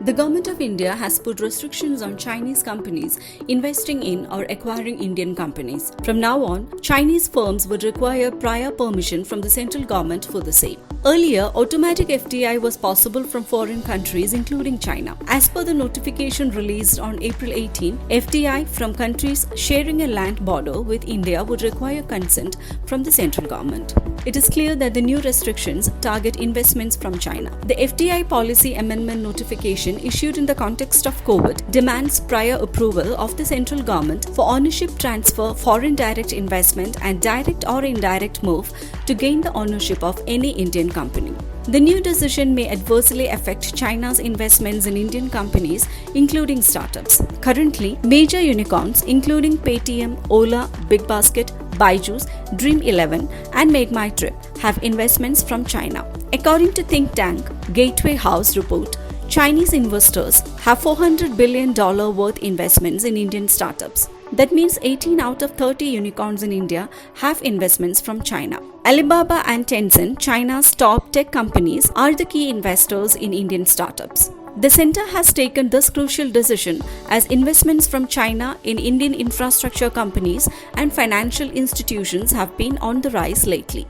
The Government of India has put restrictions on Chinese companies investing in or acquiring Indian companies. From now on, Chinese firms would require prior permission from the central government for the same. Earlier, automatic FDI was possible from foreign countries including China. As per the notification released on April 18, FDI from countries sharing a land border with India would require consent from the central government. It is clear that the new restrictions target investments from China. The FDI policy amendment notification issued in the context of COVID demands prior approval of the central government for ownership transfer, foreign direct investment and direct or indirect move to gain the ownership of any Indian company. The new decision may adversely affect China's investments in Indian companies, including startups. Currently, major unicorns including Paytm, Ola, BigBasket, Byju's, Dream11 and MakeMyTrip have investments from China. According to think tank Gateway House report, Chinese investors have $400 billion worth investments in Indian startups. That means 18 out of 30 unicorns in India have investments from China. Alibaba and Tencent, China's top tech companies, are the key investors in Indian startups. The centre has taken this crucial decision as investments from China in Indian infrastructure companies and financial institutions have been on the rise lately.